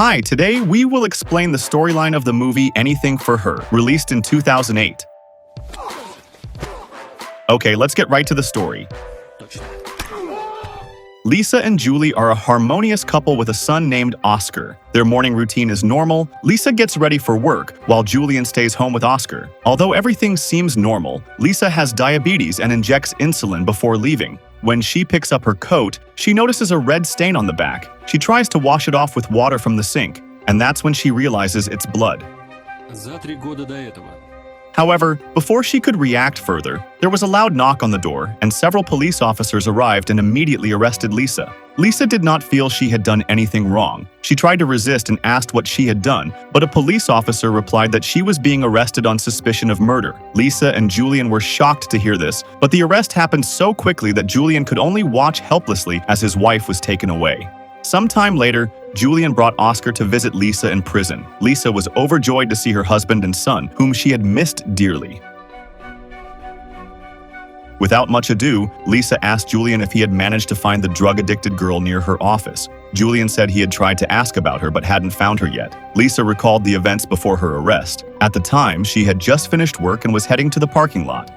Hi, today we will explain the storyline of the movie Anything for Her, released in 2008. Okay, let's get right to the story. Lisa and Julie are a harmonious couple with a son named Oscar. Their morning routine is normal. Lisa gets ready for work, while Julian stays home with Oscar. Although everything seems normal, Lisa has diabetes and injects insulin before leaving. When she picks up her coat, she notices a red stain on the back. She tries to wash it off with water from the sink, and that's when she realizes it's blood. However, before she could react further, there was a loud knock on the door, and several police officers arrived and immediately arrested Lisa. Lisa did not feel she had done anything wrong. She tried to resist and asked what she had done, but a police officer replied that she was being arrested on suspicion of murder. Lisa and Julian were shocked to hear this, but the arrest happened so quickly that Julian could only watch helplessly as his wife was taken away. Sometime later, Julian brought Oscar to visit Lisa in prison. Lisa was overjoyed to see her husband and son, whom she had missed dearly. Without much ado, Lisa asked Julian if he had managed to find the drug-addicted girl near her office. Julian said he had tried to ask about her but hadn't found her yet. Lisa recalled the events before her arrest. At the time, she had just finished work and was heading to the parking lot.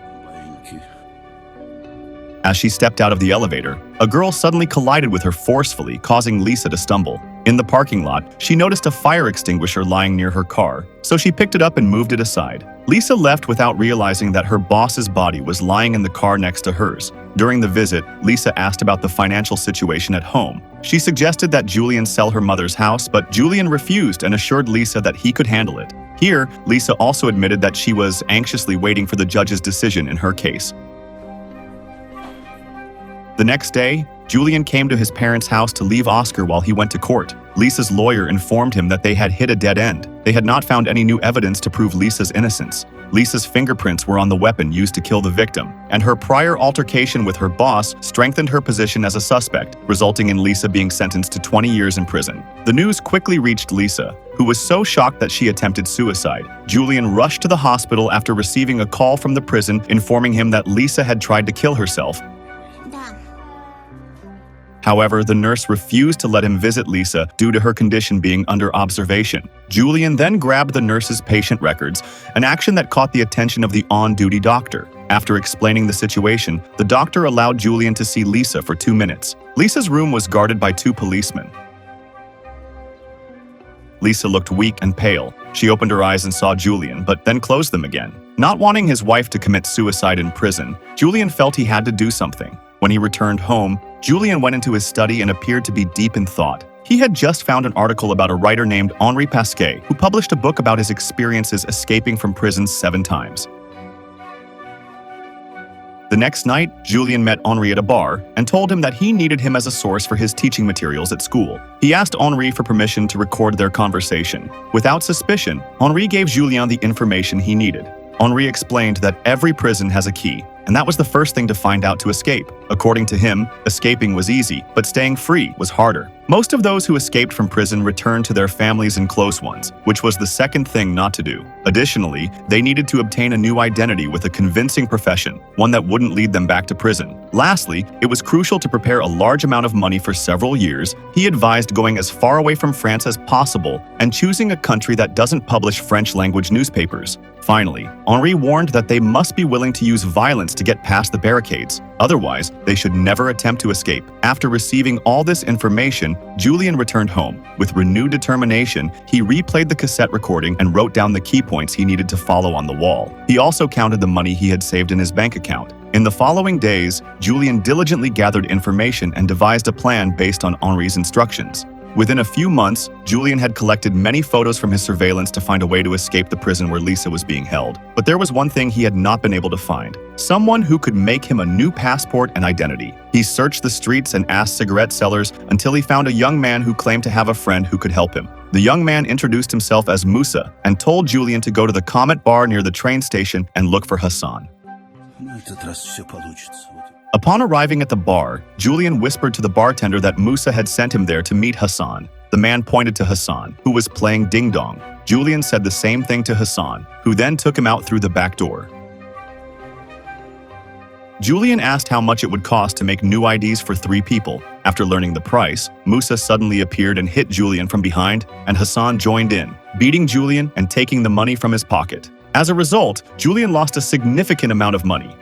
As she stepped out of the elevator, a girl suddenly collided with her forcefully, causing Lisa to stumble. In the parking lot, she noticed a fire extinguisher lying near her car, so she picked it up and moved it aside. Lisa left without realizing that her boss's body was lying in the car next to hers. During the visit, Lisa asked about the financial situation at home. She suggested that Julian sell her mother's house, but Julian refused and assured Lisa that he could handle it. Here, Lisa also admitted that she was anxiously waiting for the judge's decision in her case. The next day, Julian came to his parents' house to leave Oscar while he went to court. Lisa's lawyer informed him that they had hit a dead end. They had not found any new evidence to prove Lisa's innocence. Lisa's fingerprints were on the weapon used to kill the victim, and her prior altercation with her boss strengthened her position as a suspect, resulting in Lisa being sentenced to 20 years in prison. The news quickly reached Lisa, who was so shocked that she attempted suicide. Julian rushed to the hospital after receiving a call from the prison informing him that Lisa had tried to kill herself. However, the nurse refused to let him visit Lisa due to her condition being under observation. Julian then grabbed the nurse's patient records, an action that caught the attention of the on-duty doctor. After explaining the situation, the doctor allowed Julian to see Lisa for 2 minutes. Lisa's room was guarded by 2 policemen. Lisa looked weak and pale. She opened her eyes and saw Julian, but then closed them again. Not wanting his wife to commit suicide in prison, Julian felt he had to do something. When he returned home, Julian went into his study and appeared to be deep in thought. He had just found an article about a writer named Henri Pasquet, who published a book about his experiences escaping from prison 7 times. The next night, Julian met Henri at a bar and told him that he needed him as a source for his teaching materials at school. He asked Henri for permission to record their conversation. Without suspicion, Henri gave Julian the information he needed. Henri explained that every prison has a key, and that was the first thing to find out to escape. According to him, escaping was easy, but staying free was harder. Most of those who escaped from prison returned to their families and close ones, which was the second thing not to do. Additionally, they needed to obtain a new identity with a convincing profession, one that wouldn't lead them back to prison. Lastly, it was crucial to prepare a large amount of money for several years. He advised going as far away from France as possible and choosing a country that doesn't publish French-language newspapers. Finally, Henri warned that they must be willing to use violence to get past the barricades. Otherwise, they should never attempt to escape. After receiving all this information, Julian returned home. With renewed determination, he replayed the cassette recording and wrote down the key points he needed to follow on the wall. He also counted the money he had saved in his bank account. In the following days, Julian diligently gathered information and devised a plan based on Henri's instructions. Within a few months, Julian had collected many photos from his surveillance to find a way to escape the prison where Lisa was being held. But there was one thing he had not been able to find: someone who could make him a new passport and identity. He searched the streets and asked cigarette sellers until he found a young man who claimed to have a friend who could help him. The young man introduced himself as Musa and told Julian to go to the Comet bar near the train station and look for Hassan. Upon arriving at the bar, Julian whispered to the bartender that Musa had sent him there to meet Hassan. The man pointed to Hassan, who was playing ding-dong. Julian said the same thing to Hassan, who then took him out through the back door. Julian asked how much it would cost to make new IDs for 3 people. After learning the price, Musa suddenly appeared and hit Julien from behind, and Hassan joined in, beating Julien and taking the money from his pocket. As a result, Julien lost a significant amount of money.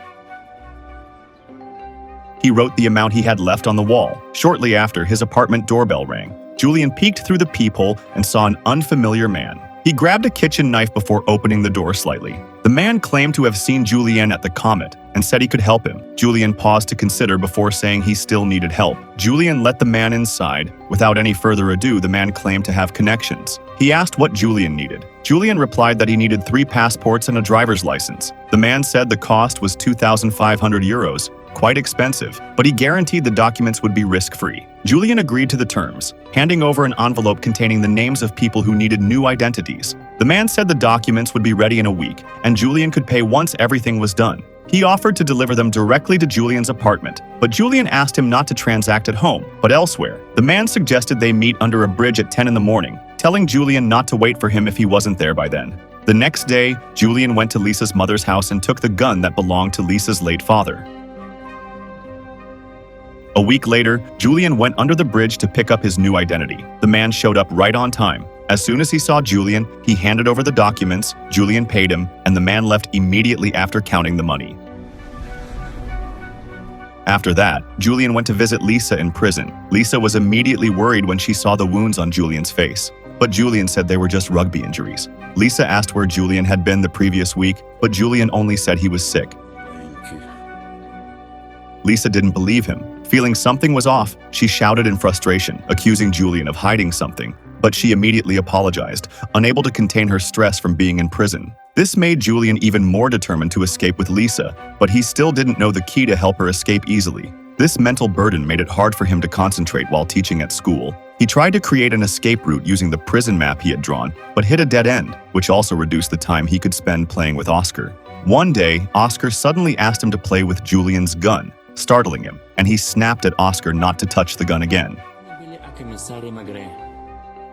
He wrote the amount he had left on the wall. Shortly after, his apartment doorbell rang. Julien peeked through the peephole and saw an unfamiliar man. He grabbed a kitchen knife before opening the door slightly. The man claimed to have seen Julien at the Comet and said he could help him. Julien paused to consider before saying he still needed help. Julien let the man inside. Without any further ado, the man claimed to have connections. He asked what Julien needed. Julien replied that he needed 3 passports and a driver's license. The man said the cost was 2,500 euros, quite expensive, but he guaranteed the documents would be risk-free. Julien agreed to the terms, handing over an envelope containing the names of people who needed new identities. The man said the documents would be ready in a week, and Julien could pay once everything was done. He offered to deliver them directly to Julien's apartment, but Julien asked him not to transact at home, but elsewhere. The man suggested they meet under a bridge at 10 in the morning, telling Julien not to wait for him if he wasn't there by then. The next day, Julien went to Lisa's mother's house and took the gun that belonged to Lisa's late father. A week later, Julien went under the bridge to pick up his new identity. The man showed up right on time. As soon as he saw Julien, he handed over the documents, Julien paid him, and the man left immediately after counting the money. After that, Julien went to visit Lisa in prison. Lisa was immediately worried when she saw the wounds on Julien's face, but Julien said they were just rugby injuries. Lisa asked where Julien had been the previous week, but Julien only said he was sick. Lisa didn't believe him. Feeling something was off, she shouted in frustration, accusing Julien of hiding something. But she immediately apologized, unable to contain her stress from being in prison. This made Julien even more determined to escape with Lisa, but he still didn't know the key to help her escape easily. This mental burden made it hard for him to concentrate while teaching at school. He tried to create an escape route using the prison map he had drawn, but hit a dead end, which also reduced the time he could spend playing with Oscar. One day, Oscar suddenly asked him to play with Julien's gun, startling him, and he snapped at Oscar not to touch the gun again.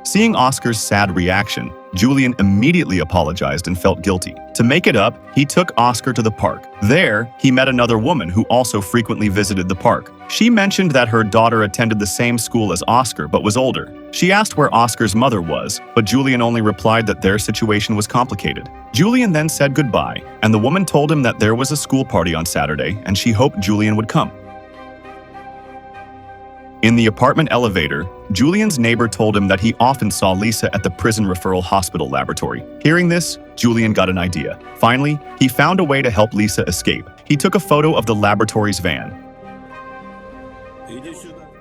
Seeing Oscar's sad reaction, Julien immediately apologized and felt guilty. To make it up, he took Oscar to the park. There, he met another woman who also frequently visited the park. She mentioned that her daughter attended the same school as Oscar but was older. She asked where Oscar's mother was, but Julien only replied that their situation was complicated. Julien then said goodbye, and the woman told him that there was a school party on Saturday and she hoped Julien would come. In the apartment elevator, Julien's neighbor told him that he often saw Lisa at the prison referral hospital laboratory. Hearing this, Julien got an idea. Finally, he found a way to help Lisa escape. He took a photo of the laboratory's van.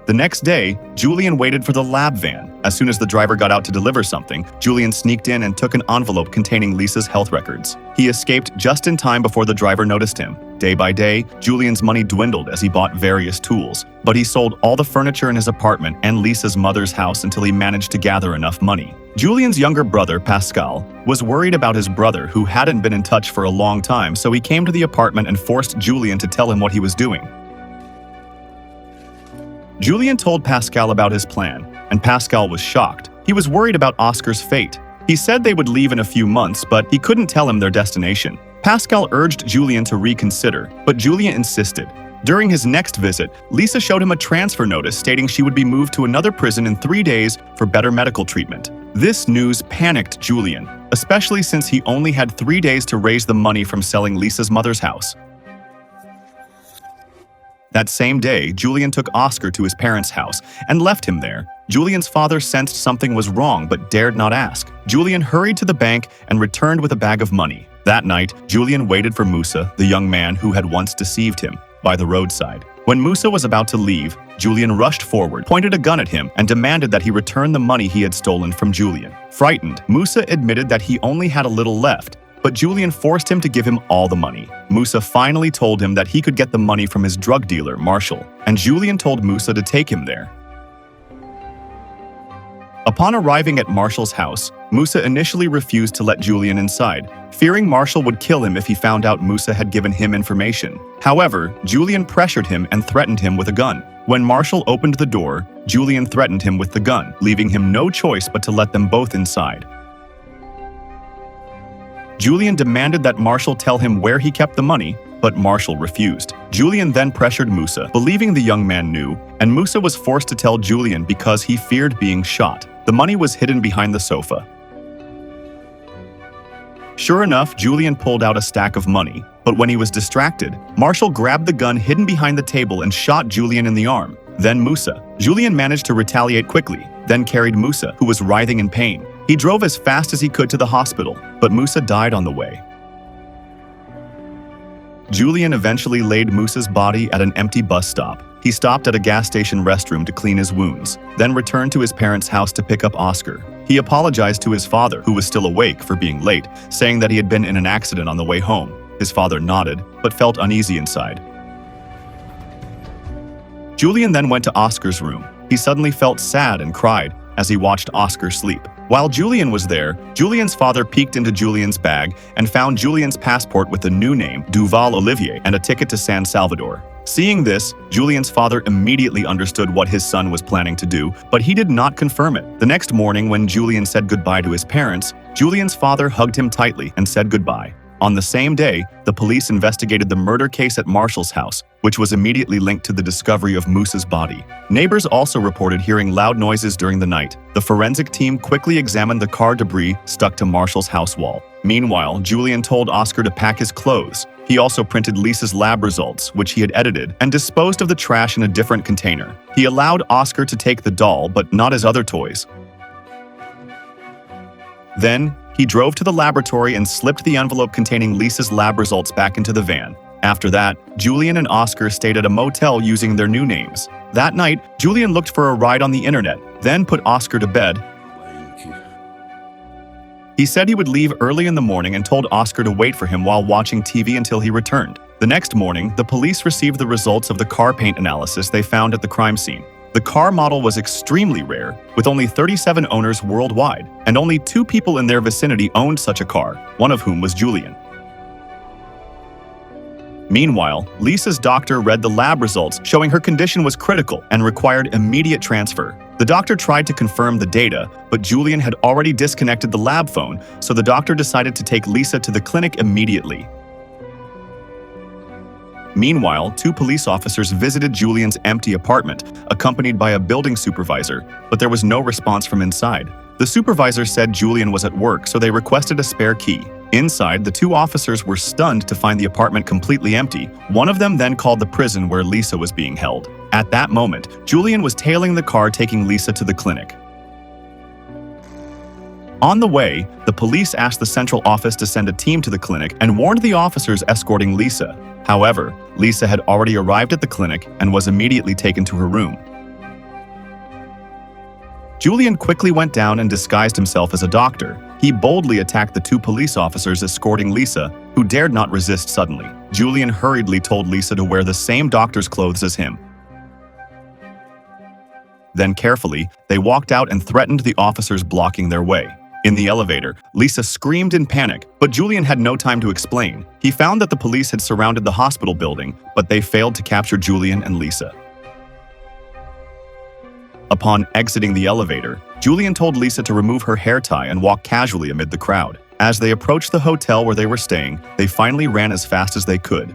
The next day, Julien waited for the lab van. As soon as the driver got out to deliver something, Julien sneaked in and took an envelope containing Lisa's health records. He escaped just in time before the driver noticed him. Day by day, Julien's money dwindled as he bought various tools, but he sold all the furniture in his apartment and Lisa's mother's house until he managed to gather enough money. Julien's younger brother, Pascal, was worried about his brother who hadn't been in touch for a long time, so he came to the apartment and forced Julien to tell him what he was doing. Julien told Pascal about his plan, and Pascal was shocked. He was worried about Oscar's fate. He said they would leave in a few months, but he couldn't tell him their destination. Pascal urged Julien to reconsider, but Julien insisted. During his next visit, Lisa showed him a transfer notice stating she would be moved to another prison in 3 days for better medical treatment. This news panicked Julien, especially since he only had 3 days to raise the money from selling Lisa's mother's house. That same day, Julien took Oscar to his parents' house and left him there. Julien's father sensed something was wrong but dared not ask. Julien hurried to the bank and returned with a bag of money. That night, Julien waited for Musa, the young man who had once deceived him, by the roadside. When Musa was about to leave, Julien rushed forward, pointed a gun at him, and demanded that he return the money he had stolen from Julien. Frightened, Musa admitted that he only had a little left, but Julien forced him to give him all the money. Musa finally told him that he could get the money from his drug dealer, Marshall, and Julien told Musa to take him there. Upon arriving at Marshall's house, Musa initially refused to let Julien inside, fearing Marshall would kill him if he found out Musa had given him information. However, Julien pressured him and threatened him with a gun. When Marshall opened the door, Julien threatened him with the gun, leaving him no choice but to let them both inside. Julien demanded that Marshall tell him where he kept the money, but Marshall refused. Julien then pressured Musa, believing the young man knew, and Musa was forced to tell Julien because he feared being shot. The money was hidden behind the sofa. Sure enough, Julien pulled out a stack of money, but when he was distracted, Marshall grabbed the gun hidden behind the table and shot Julien in the arm. Then Musa. Julien managed to retaliate quickly, then carried Musa, who was writhing in pain. He drove as fast as he could to the hospital, but Musa died on the way. Julien eventually laid Musa's body at an empty bus stop. He stopped at a gas station restroom to clean his wounds, then returned to his parents' house to pick up Oscar. He apologized to his father, who was still awake, for being late, saying that he had been in an accident on the way home. His father nodded, but felt uneasy inside. Julien then went to Oscar's room. He suddenly felt sad and cried as he watched Oscar sleep. While Julien was there, Julien's father peeked into Julien's bag and found Julien's passport with a new name, Duval Olivier, and a ticket to San Salvador. Seeing this, Julien's father immediately understood what his son was planning to do, but he did not confirm it. The next morning, when Julien said goodbye to his parents, Julien's father hugged him tightly and said goodbye. On the same day, the police investigated the murder case at Marshall's house, which was immediately linked to the discovery of Musa's body. Neighbors also reported hearing loud noises during the night. The forensic team quickly examined the car debris stuck to Marshall's house wall. Meanwhile, Julien told Oscar to pack his clothes. He also printed Lisa's lab results, which he had edited, and disposed of the trash in a different container. He allowed Oscar to take the doll, but not his other toys. Then, he drove to the laboratory and slipped the envelope containing Lisa's lab results back into the van. After that, Julien and Oscar stayed at a motel using their new names. That night, Julien looked for a ride on the internet, then put Oscar to bed. He said he would leave early in the morning and told Oscar to wait for him while watching TV until he returned. The next morning, the police received the results of the car paint analysis they found at the crime scene. The car model was extremely rare, with only 37 owners worldwide, and only 2 people in their vicinity owned such a car, one of whom was Julien. Meanwhile, Lisa's doctor read the lab results showing her condition was critical and required immediate transfer. The doctor tried to confirm the data, but Julien had already disconnected the lab phone, so the doctor decided to take Lisa to the clinic immediately. Meanwhile, 2 police officers visited Julien's empty apartment, accompanied by a building supervisor, but there was no response from inside. The supervisor said Julien was at work, so they requested a spare key. Inside, the 2 officers were stunned to find the apartment completely empty. One of them then called the prison where Lisa was being held. At that moment, Julien was tailing the car taking Lisa to the clinic. On the way, the police asked the central office to send a team to the clinic and warned the officers escorting Lisa. However, Lisa had already arrived at the clinic and was immediately taken to her room. Julien quickly went down and disguised himself as a doctor. He boldly attacked the 2 police officers escorting Lisa, who dared not resist suddenly. Julien hurriedly told Lisa to wear the same doctor's clothes as him. Then carefully, they walked out and threatened the officers blocking their way. In the elevator, Lisa screamed in panic, but Julien had no time to explain. He found that the police had surrounded the hospital building, but they failed to capture Julien and Lisa. Upon exiting the elevator, Julien told Lisa to remove her hair tie and walk casually amid the crowd. As they approached the hotel where they were staying, they finally ran as fast as they could.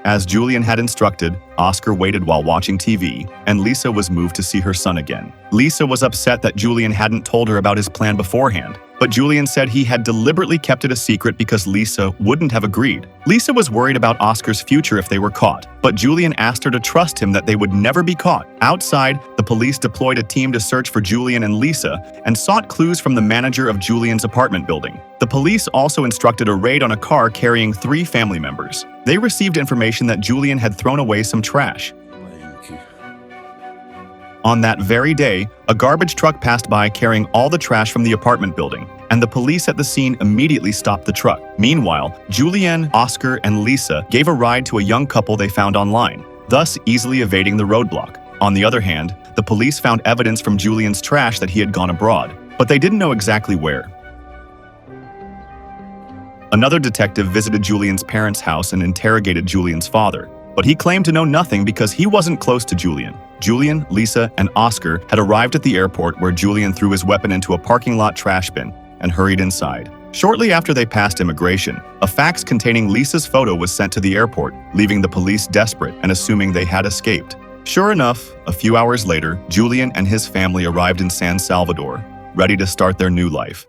As Julien had instructed, Oscar waited while watching TV, and Lisa was moved to see her son again. Lisa was upset that Julien hadn't told her about his plan beforehand, but Julien said he had deliberately kept it a secret because Lisa wouldn't have agreed. Lisa was worried about Oscar's future if they were caught, but Julien asked her to trust him that they would never be caught. Outside, the police deployed a team to search for Julien and Lisa and sought clues from the manager of Julien's apartment building. The police also instructed a raid on a car carrying 3 family members. They received information that Julien had thrown away some trash. On that very day, a garbage truck passed by carrying all the trash from the apartment building, and the police at the scene immediately stopped the truck. Meanwhile, Julien, Oscar, and Lisa gave a ride to a young couple they found online, thus easily evading the roadblock. On the other hand, the police found evidence from Julien's trash that he had gone abroad, but they didn't know exactly where. Another detective visited Julien's parents' house and interrogated Julien's father, but he claimed to know nothing because he wasn't close to Julien. Julien, Lisa, and Oscar had arrived at the airport where Julien threw his weapon into a parking lot trash bin and hurried inside. Shortly after they passed immigration, a fax containing Lisa's photo was sent to the airport, leaving the police desperate and assuming they had escaped. Sure enough, a few hours later, Julien and his family arrived in San Salvador, ready to start their new life.